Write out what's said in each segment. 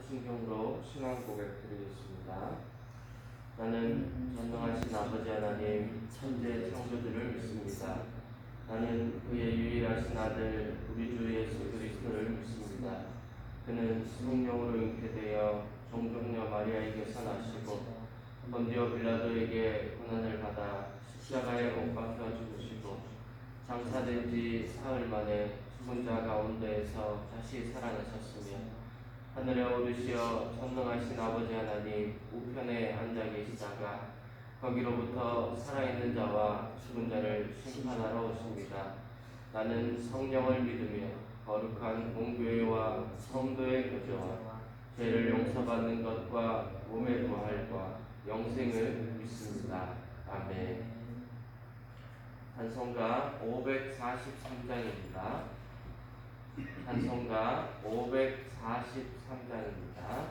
사도신경으로 신앙 고백 드리겠습니다. 나는 전능하신 아버지 하나님 천재 창조주를 믿습니다. 나는 그의 유일하신 아들 우리 주 예수 그리스도를 믿습니다. 그는 성령으로 잉태되어 종종녀 마리아에게서 나시고 본디오 빌라도에게 고난을 받아 십자가에 못 박혀 죽으시고 장사된 지 사흘 만에 죽은 자 가운데에서 다시 살아나셨으며 하늘에 오르시어 전능하신 아버지 하나님 우편에 앉아 계시다가 거기로부터 살아있는 자와 죽은 자를 심판하러 오십니다. 나는 성령을 믿으며 거룩한 공교회와 성도의 교제와 죄를 용서받는 것과 몸의 부활과 영생을 믿습니다. 아멘. 찬송가 543장입니다. 찬송가 543장입니다.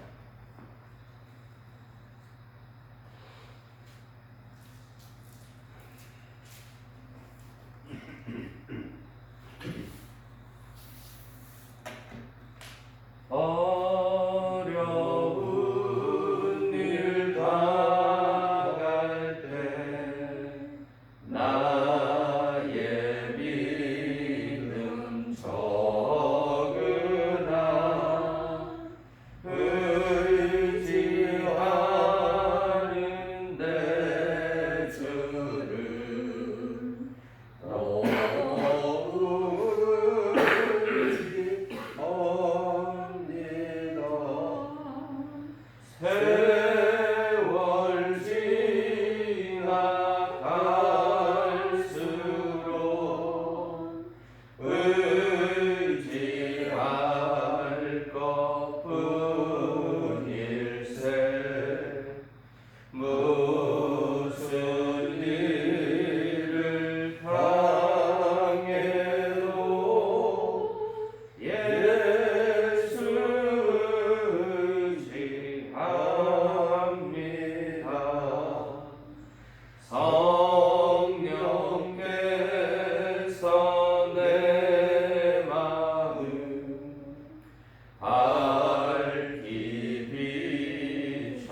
어려운 일 당할 때 나의 믿음 적으나 의지하는 내 주를 세월 지나갈수록 의지할 것뿐일세. 무슨 일을 당해도 예수 의지합니다. 성령께서 내 마음 밝히 비춰주시니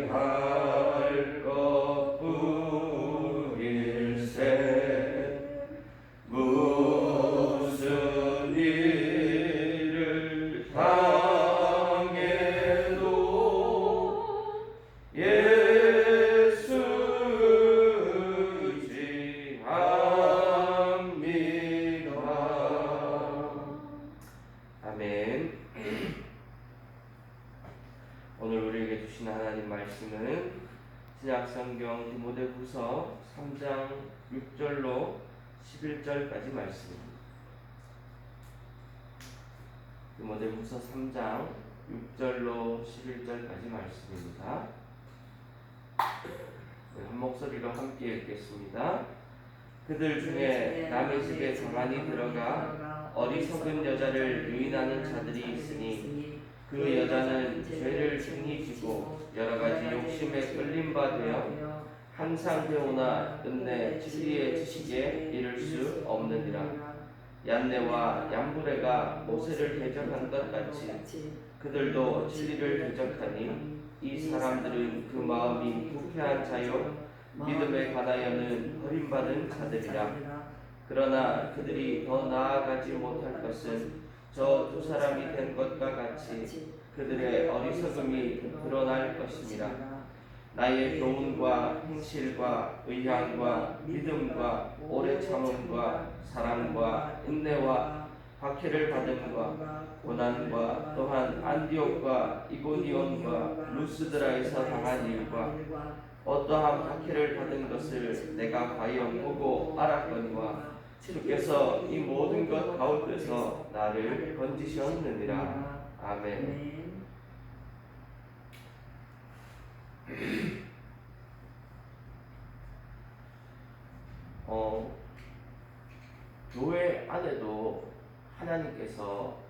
의지할 것뿐일세 무슨 일을 당해도 예수 의지합니다. 아멘. 오늘 우리에게 주신 하나님 말씀은 신약성경 디모데후서 3장 6절로 11절까지 말씀입니다. 디모데후서 3장 6절로 11절까지 말씀입니다. 한 목소리로 함께 읽겠습니다. 그들 중에 남의 집에 가만히 들어가 어리석은 여자를 유인하는 자들이 있으니 그 여자는 죄를 중히 지고 여러 가지 욕심에 끌린 바 되어 항상 배우나 끝내 진리의 지식에 이를 수 없느니라. 얀네와 얀브레가 모세를 대적한 것 같이 그들도 진리를 대적하니 이 사람들은 그 마음이 부패한 자요 믿음에 관하여는 버림받은 자들이라. 그러나 그들이 더 나아가지 못할 것은 저 두 사람이 된 것과 같이 그들의 어리석음이 드러날 것입니다. 나의 교훈과 행실과 의향과 믿음과 오래 참음과 사랑과 인내와 박해를 받음과 고난과 또한 안디옥과 이고니온과 루스드라에서 당한 일과 어떠한 박해를 받은 것을 내가 과연 보고 알았거니와 주께서 이 모든 것 가운데서 나를 건지셨느니라. 아멘. 교회 안에도 하나님께서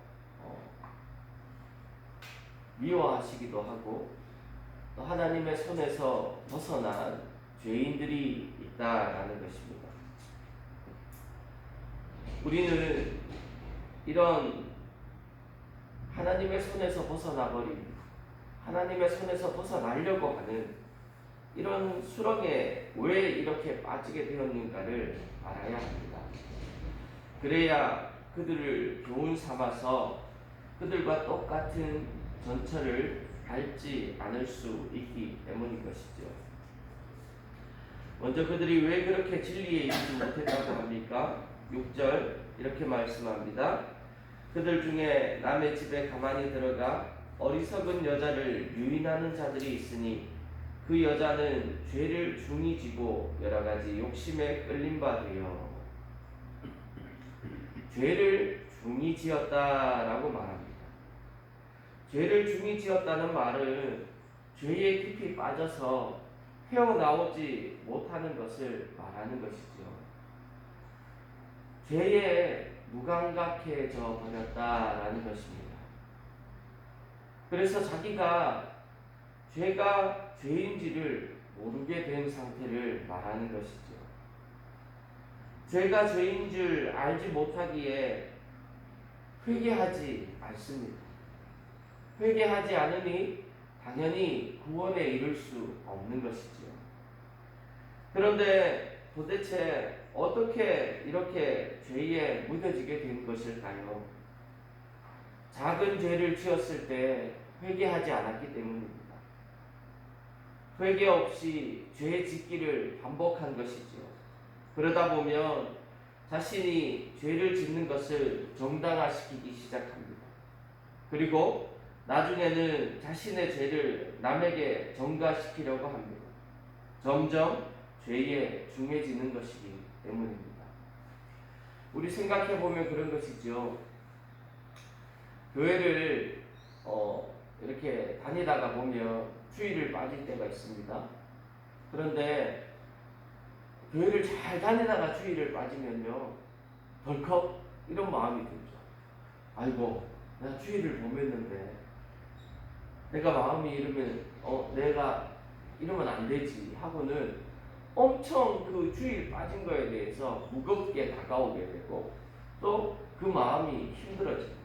미워하시기도 하고 또 하나님의 손에서 벗어난 죄인들이 있다라는 것입니다. 우리는 이런 하나님의 손에서 벗어나버린 하나님의 손에서 벗어나려고 하는 이런 수렁에 왜 이렇게 빠지게 되었는가를 알아야 합니다. 그래야 그들을 교훈 삼아서 그들과 똑같은 전철을 밟지 않을 수 있기 때문인 것이죠. 먼저 그들이 왜 그렇게 진리에 이르지 못했다고 합니까? 6절 이렇게 말씀합니다. 그들 중에 남의 집에 가만히 들어가 어리석은 여자를 유인하는 자들이 있으니 그 여자는 죄를 중히 지고 여러 가지 욕심에 끌린 바 되어 죄를 중히 지었다라고 말합니다. 죄를 중히 지었다는 말은 죄에 깊이 빠져서 헤어나오지 못하는 것을 말하는 것이죠. 죄에 무감각해져 버렸다라는 것입니다. 그래서 자기가 죄가 죄인지를 모르게 된 상태를 말하는 것이죠. 죄가 죄인 줄 알지 못하기에 회개하지 않습니다. 회개하지 않으니 당연히 구원에 이를 수 없는 것이죠. 그런데 도대체 어떻게 이렇게 죄에 묻어지게 된 것일까요? 작은 죄를 지었을 때 회개하지 않았기 때문입니다. 회개 없이 죄 짓기를 반복한 것이죠. 그러다 보면 자신이 죄를 짓는 것을 정당화시키기 시작합니다. 그리고 나중에는 자신의 죄를 남에게 전가시키려고 합니다. 점점 죄에 중해지는 것이기 때문입니다. 우리 생각해보면 그런 것이죠. 교회를 이렇게 다니다가 보면 주일을 빠질 때가 있습니다. 그런데 교회를 잘 다니다가 주일을 빠지면요, 덜컥 이런 마음이 들죠. 아이고, 내가 주일을 범했는데 내가 마음이 이러면 내가 이러면 안 되지 하고는 엄청 그 주일 빠진 거에 대해서 무겁게 다가오게 되고 또 그 마음이 힘들어집니다.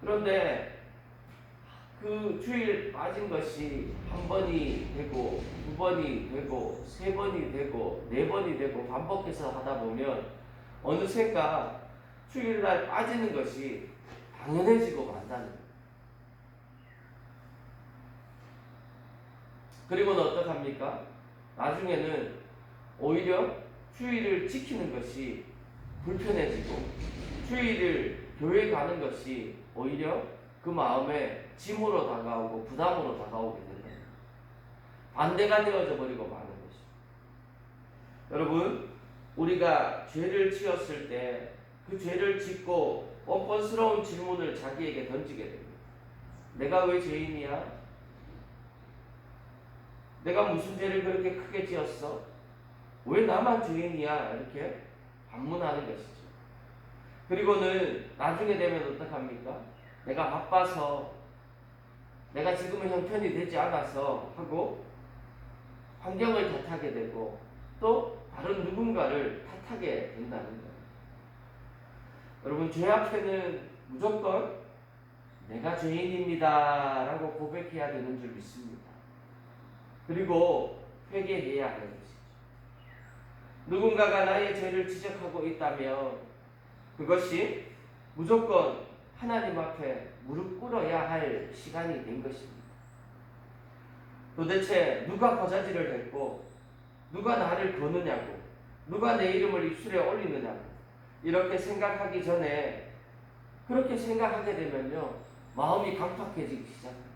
그런데 그 주일 빠진 것이 한 번이 되고 두 번이 되고 세 번이 되고 네 번이 되고 반복해서 하다 보면 어느샌가 주일날 빠지는 것이 당연해지고 만다는 거예요. 그리고는 어떡합니까? 나중에는 오히려 주일을 지키는 것이 불편해지고 주일을 교회 가는 것이 오히려 그 마음에 짐으로 다가오고 부담으로 다가오게 된다. 반대가 되어져 버리고 마는 것이죠. 여러분, 우리가 죄를 지었을 때 그 죄를 짓고 뻔뻔스러운 질문을 자기에게 던지게 됩니다. 내가 왜 죄인이야? 내가 무슨 죄를 그렇게 크게 지었어? 왜 나만 죄인이야? 이렇게 반문하는 것이죠. 그리고는 나중에 되면 어떡합니까? 내가 바빠서, 내가 지금은 형편이 되지 않아서 하고 환경을 탓하게 되고 또 다른 누군가를 탓하게 된다는 거예요. 여러분, 죄 앞에는 무조건 내가 죄인입니다 라고 고백해야 되는 줄 믿습니다. 그리고 회개해야 하는 것이죠. 누군가가 나의 죄를 지적하고 있다면 그것이 무조건 하나님 앞에 무릎 꿇어야 할 시간이 된 것입니다. 도대체 누가 거자지를 했고 누가 나를 거느냐고 누가 내 이름을 입술에 올리느냐고 이렇게 생각하기 전에 그렇게 생각하게 되면요 마음이 강팍해지기 시작합니다.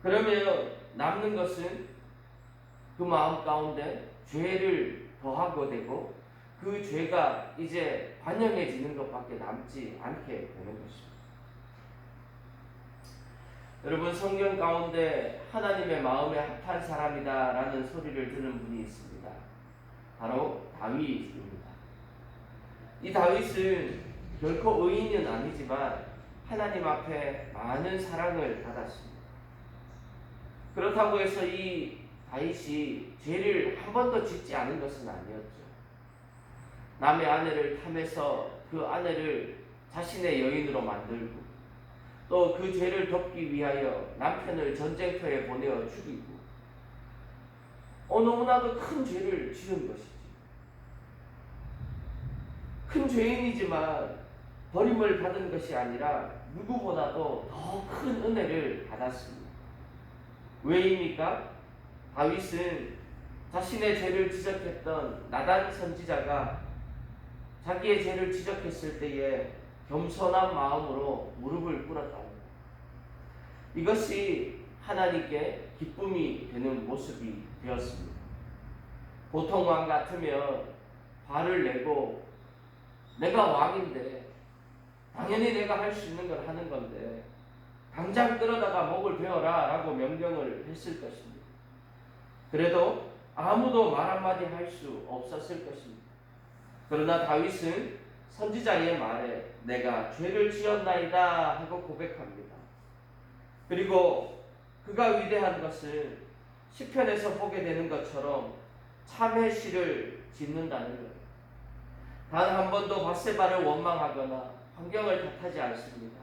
그러면 남는 것은 그 마음 가운데 죄를 더하게 되고 그 죄가 이제 반영해지는 것밖에 남지 않게 되는 것입니다. 여러분, 성경 가운데 하나님의 마음에 합한 사람이다라는 소리를 들은 분이 있습니다. 바로 다윗입니다. 이 다윗은 결코 의인은 아니지만 하나님 앞에 많은 사랑을 받았습니다. 그렇다고 해서 이 다윗이 죄를 한 번도 짓지 않은 것은 아니었죠. 남의 아내를 탐해서 그 아내를 자신의 여인으로 만들고 또 그 죄를 덮기 위하여 남편을 전쟁터에 보내어 죽이고 너무나도 큰 죄를 지은 것이지. 큰 죄인이지만 버림을 받은 것이 아니라 누구보다도 더 큰 은혜를 받았습니다. 왜입니까? 다윗은 자신의 죄를 지적했던 나단 선지자가 자기의 죄를 지적했을 때에 겸손한 마음으로 무릎을 꿇었다. 이것이 하나님께 기쁨이 되는 모습이 되었습니다. 보통 왕 같으면 화를 내고 내가 왕인데 당연히 내가 할 수 있는 걸 하는 건데 당장 끌어다가 목을 베어라 라고 명령을 했을 것입니다. 그래도 아무도 말 한마디 할 수 없었을 것입니다. 그러나 다윗은 선지자의 말에 내가 죄를 지었나이다 하고 고백합니다. 그리고 그가 위대한 것은 시편에서 보게 되는 것처럼 참회 시를 짓는다는 거예요. 단 한 번도 밧세바를 원망하거나 환경을 탓하지 않습니다.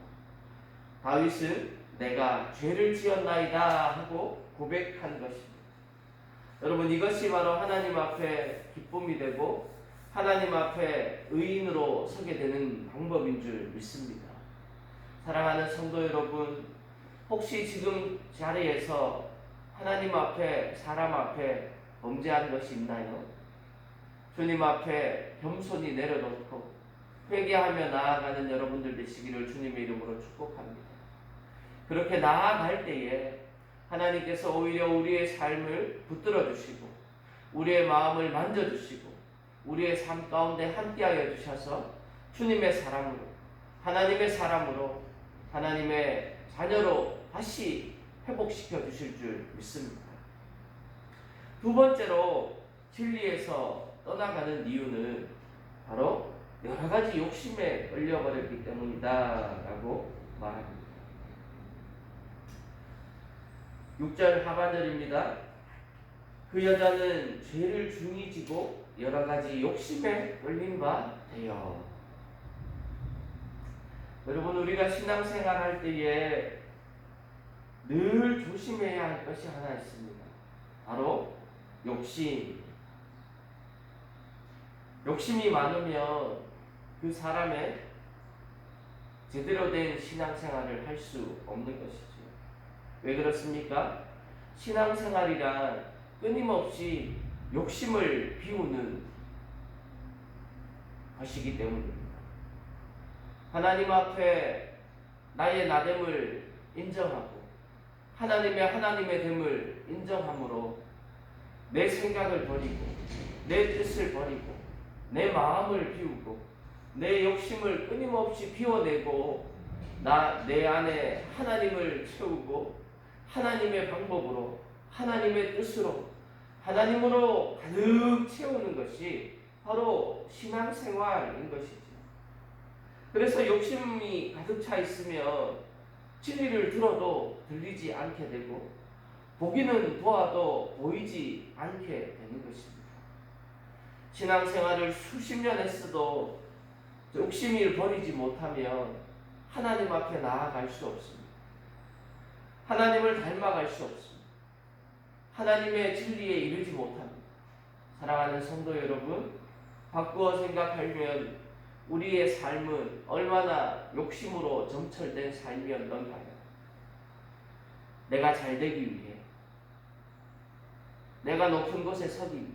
다윗은 내가 죄를 지었나이다 하고 고백한 것입니다. 여러분, 이것이 바로 하나님 앞에 기쁨이 되고 하나님 앞에 의인으로 서게 되는 방법인 줄 믿습니다. 사랑하는 성도 여러분, 혹시 지금 자리에서 하나님 앞에 사람 앞에 범죄한 것이 있나요? 주님 앞에 겸손히 내려놓고 회개하며 나아가는 여러분들 되시기를 주님의 이름으로 축복합니다. 그렇게 나아갈 때에 하나님께서 오히려 우리의 삶을 붙들어 주시고 우리의 마음을 만져주시고 우리의 삶 가운데 함께하여 주셔서 주님의 사람으로 하나님의 사람으로 하나님의 자녀로 다시 회복시켜 주실 줄 믿습니다. 두 번째로 진리에서 떠나가는 이유는 바로 여러 가지 욕심에 끌려버렸기 때문이다 라고 말합니다. 6절 하반절입니다. 그 여자는 죄를 중히 지고 여러 가지 욕심에 끌린 바 되어. 여러분, 우리가 신앙생활 할 때에 늘 조심해야 할 것이 하나 있습니다. 바로 욕심. 욕심이 많으면 그 사람의 제대로 된 신앙생활을 할 수 없는 것이죠. 왜 그렇습니까? 신앙생활이란 끊임없이 욕심을 비우는 것이기 때문입니다. 하나님 앞에 나의 나됨을 인정하고 하나님의 됨을 인정함으로 내 생각을 버리고 내 뜻을 버리고 내 마음을 비우고 내 욕심을 끊임없이 비워내고 내 안에 하나님을 채우고 하나님의 방법으로 하나님의 뜻으로 하나님으로 가득 채우는 것이 바로 신앙생활인 것이죠. 그래서 욕심이 가득 차 있으면 진리를 들어도 들리지 않게 되고 보기는 보아도 보이지 않게 되는 것입니다. 신앙생활을 수십 년 했어도 욕심을 버리지 못하면 하나님 앞에 나아갈 수 없습니다. 하나님을 닮아갈 수 없습니다. 하나님의 진리에 이르지 못합니다. 사랑하는 성도 여러분, 바꾸어 생각하면 우리의 삶은 얼마나 욕심으로 점철된 삶이었던가요? 내가 잘 되기 위해, 내가 높은 곳에 서기 위해,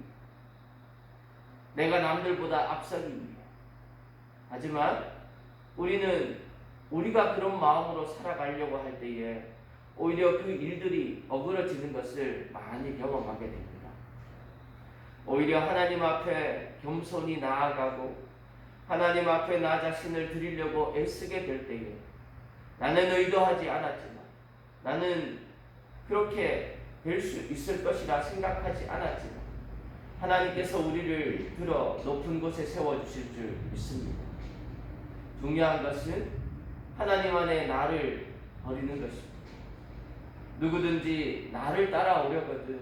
내가 남들보다 앞서기 위해. 하지만 우리가 그런 마음으로 살아가려고 할 때에 오히려 그 일들이 어그러지는 것을 많이 경험하게 됩니다. 오히려 하나님 앞에 겸손히 나아가고 하나님 앞에 나 자신을 드리려고 애쓰게 될 때에 나는 의도하지 않았지만 나는 그렇게 될 수 있을 것이라 생각하지 않았지만 하나님께서 우리를 들어 높은 곳에 세워주실 줄 믿습니다. 중요한 것은 하나님 안에 나를 버리는 것입니다. 누구든지 나를 따라오려거든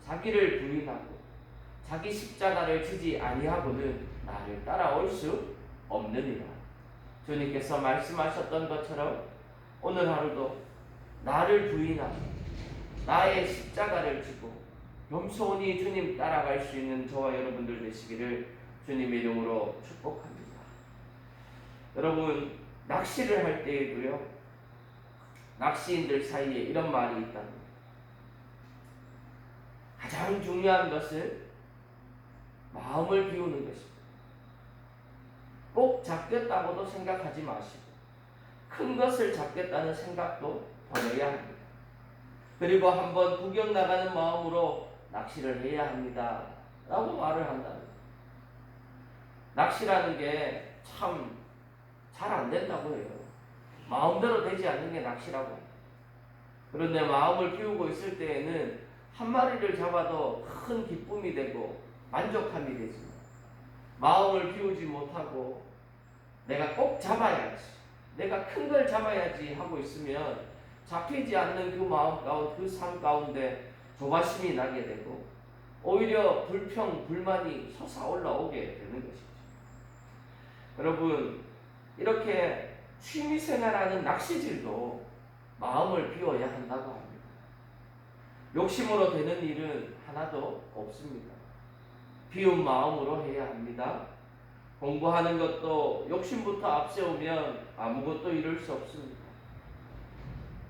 자기를 부인하고 자기 십자가를 지지 아니하고는 나를 따라올 수 없느니라. 주님께서 말씀하셨던 것처럼 오늘 하루도 나를 부인하고 나의 십자가를 지고 겸손히 주님 따라갈 수 있는 저와 여러분들 되시기를 주님의 이름으로 축복합니다. 여러분, 낚시를 할 때에도요, 낚시인들 사이에 이런 말이 있답니다. 가장 중요한 것은 마음을 비우는 것입니다. 꼭 잡겠다고도 생각하지 마시고 큰 것을 잡겠다는 생각도 버려야 합니다. 그리고 한번 구경 나가는 마음으로 낚시를 해야 합니다 라고 말을 한답니다. 낚시라는 게 참 잘 안 된다고 해요. 마음대로 되지 않는 게 낚시라고 해요. 그런데 마음을 비우고 있을 때에는 한 마리를 잡아도 큰 기쁨이 되고 만족함이 되지만 마음을 비우지 못하고 내가 꼭 잡아야지, 내가 큰 걸 잡아야지 하고 있으면 잡히지 않는 그 마음 가운데, 그 삶 가운데 조바심이 나게 되고 오히려 불평, 불만이 솟아올라오게 되는 것이죠. 여러분, 이렇게 취미생활하는 낚시질도 마음을 비워야 한다고 합니다. 욕심으로 되는 일은 하나도 없습니다. 비운 마음으로 해야 합니다. 공부하는 것도 욕심부터 앞세우면 아무것도 이룰 수 없습니다.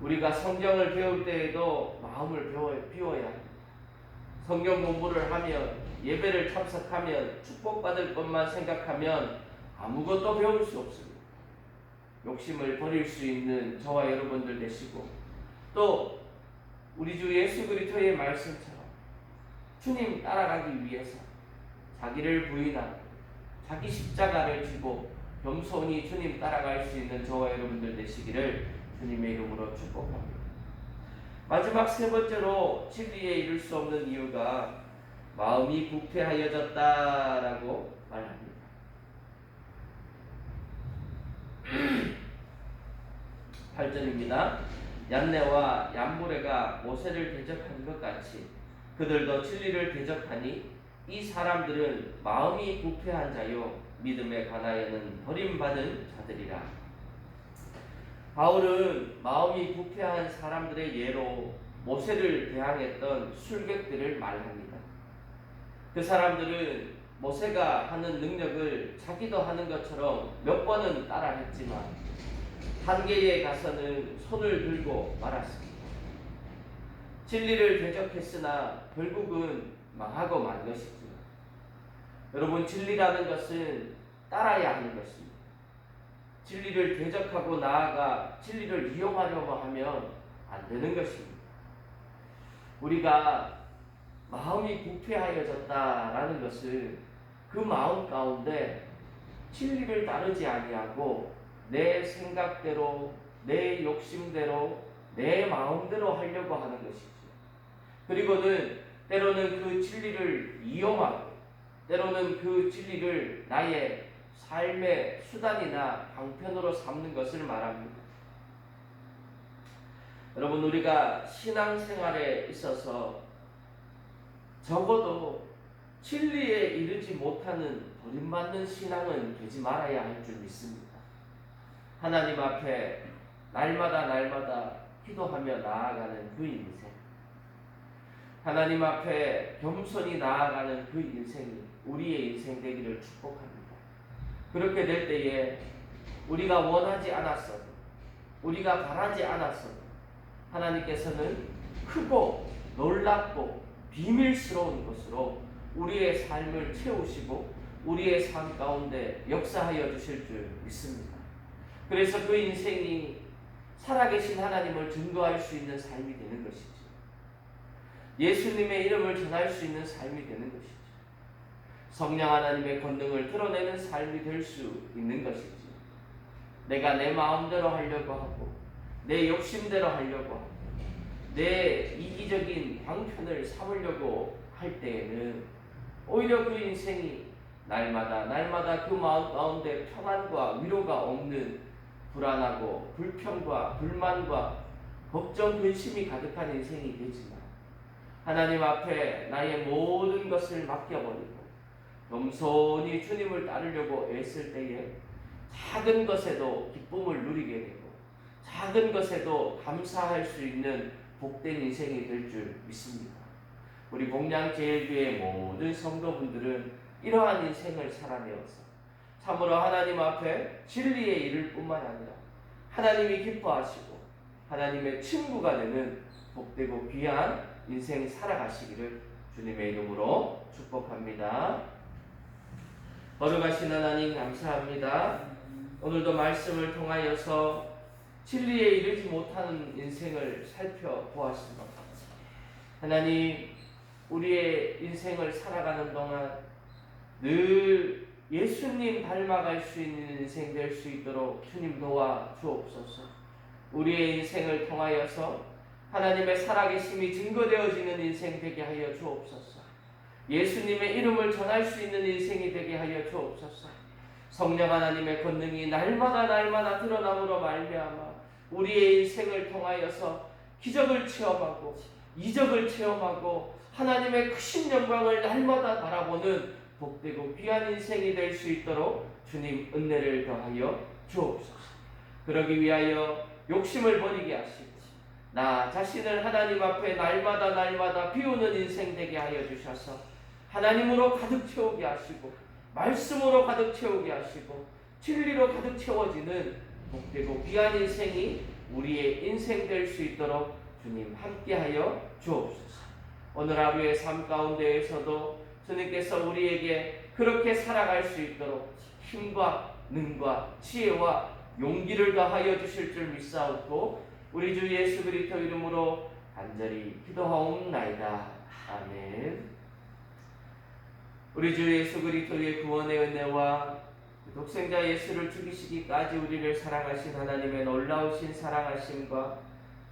우리가 성경을 배울 때에도 마음을 비워야 합니다. 성경 공부를 하면, 예배를 참석하면, 축복받을 것만 생각하면 아무것도 배울 수 없습니다. 욕심을 버릴 수 있는 저와 여러분들 되시고, 또 우리 주 예수 그리스도의 말씀처럼 주님 따라가기 위해서 자기를 부인하고 자기 십자가를 지고 겸손히 주님 따라갈 수 있는 저와 여러분들 되시기를 주님의 이름으로 축복합니다. 마지막 세 번째로 진리에 이룰 수 없는 이유가 마음이 부패하여졌다라고 말합니다. 8절입니다. 얀네와 얀보레가 모세를 대적한 것 같이 그들도 진리를 대적하니 이 사람들은 마음이 부패한 자요 믿음에 관하여는 버림받은 자들이라. 바울은 마음이 부패한 사람들의 예로 모세를 대항했던 술객들을 말합니다. 그 사람들은 모세가 하는 능력을 자기도 하는 것처럼 몇 번은 따라했지만 한계에 가서는 손을 들고 말았습니다. 진리를 대적했으나 결국은 망하고 만 것이죠. 여러분, 진리라는 것은 따라야 하는 것입니다. 진리를 대적하고 나아가 진리를 이용하려고 하면 안 되는 것입니다. 우리가 마음이 부패하여졌다라는 것은 그 마음 가운데 진리를 따르지 아니하고 내 생각대로, 내 욕심대로, 내 마음대로 하려고 하는 것이죠. 그리고는 때로는 그 진리를 이용하고 때로는 그 진리를 나의 삶의 수단이나 방편으로 삼는 것을 말합니다. 여러분, 우리가 신앙생활에 있어서 적어도 진리에 이르지 못하는 버림받는 신앙은 되지 말아야 할 줄 믿습니다. 하나님 앞에 날마다 기도하며 나아가는 그 인생, 하나님 앞에 겸손히 나아가는 그 인생이 우리의 인생 되기를 축복합니다. 그렇게 될 때에 우리가 원하지 않았어도, 우리가 바라지 않았어도 하나님께서는 크고 놀랍고 비밀스러운 것으로 우리의 삶을 채우시고 우리의 삶 가운데 역사하여 주실 줄 믿습니다. 그래서 그 인생이 살아계신 하나님을 증거할 수 있는 삶이 되는 것이죠. 예수님의 이름을 전할 수 있는 삶이 되는 것이죠. 성령 하나님의 권능을 드러내는 삶이 될 수 있는 것이죠. 내가 내 마음대로 하려고 하고 내 욕심대로 하려고 하고 내 이기적인 방편을 삼으려고 할 때에는 오히려 그 인생이 날마다 그 마음 가운데 평안과 위로가 없는 불안하고 불평과 불만과 걱정, 근심이 가득한 인생이 되지만 하나님 앞에 나의 모든 것을 맡겨버리고 겸손히 주님을 따르려고 애쓸 때에 작은 것에도 기쁨을 누리게 되고 작은 것에도 감사할 수 있는 복된 인생이 될 줄 믿습니다. 우리 복량제일교회 모든 성도분들은 이러한 인생을 살아내어서 참으로 하나님 앞에 진리에 이를 뿐만 아니라 하나님이 기뻐하시고 하나님의 친구가 되는 복되고 귀한 인생 살아가시기를 주님의 이름으로 축복합니다. 거룩하신 하나님, 감사합니다. 오늘도 말씀을 통하여서 진리에 이르지 못하는 인생을 살펴보았습니다. 하나님, 우리의 인생을 살아가는 동안 늘 예수님 닮아갈 수 있는 인생 될 수 있도록 주님 도와 주옵소서. 우리의 인생을 통하여서 하나님의 살아계심이 증거되어지는 인생 되게 하여 주옵소서. 예수님의 이름을 전할 수 있는 인생이 되게 하여 주옵소서. 성령 하나님의 권능이 날마다 드러남으로 말미암아 우리의 인생을 통하여서 기적을 체험하고 이적을 체험하고 하나님의 크신 영광을 날마다 바라보는 복되고 귀한 인생이 될 수 있도록 주님 은혜를 더하여 주옵소서. 그러기 위하여 욕심을 버리게 하시고 나 자신을 하나님 앞에 날마다 비우는 인생 되게 하여 주셔서 하나님으로 가득 채우게 하시고 말씀으로 가득 채우게 하시고 진리로 가득 채워지는 복되고 귀한 인생이 우리의 인생 될 수 있도록 주님 함께하여 주옵소서. 오늘 하루의 삶 가운데에서도 주님께서 우리에게 그렇게 살아갈 수 있도록 힘과 능과 지혜와 용기를 더하여 주실 줄 믿사옵고 우리 주 예수 그리스도 이름으로 간절히 기도하옵나이다. 아멘. 우리 주 예수 그리스도의 구원의 은혜와 독생자 예수를 죽이시기까지 우리를 사랑하신 하나님의 놀라우신 사랑하심과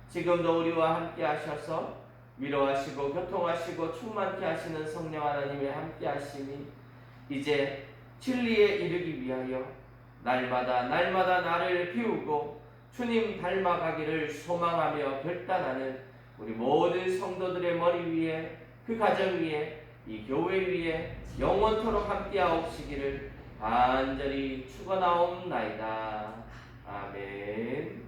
지금도 우리와 함께 하셔서 위로하시고 교통하시고 충만케 하시는 성령 하나님의 함께 하심이 이제 진리에 이르기 위하여 날마다 나를 비우고 주님 닮아가기를 소망하며 결단하는 우리 모든 성도들의 머리 위에 그 가정 위에 이 교회 위에 영원토록 함께하옵시기를 간절히 축원하옵나이다. 아멘.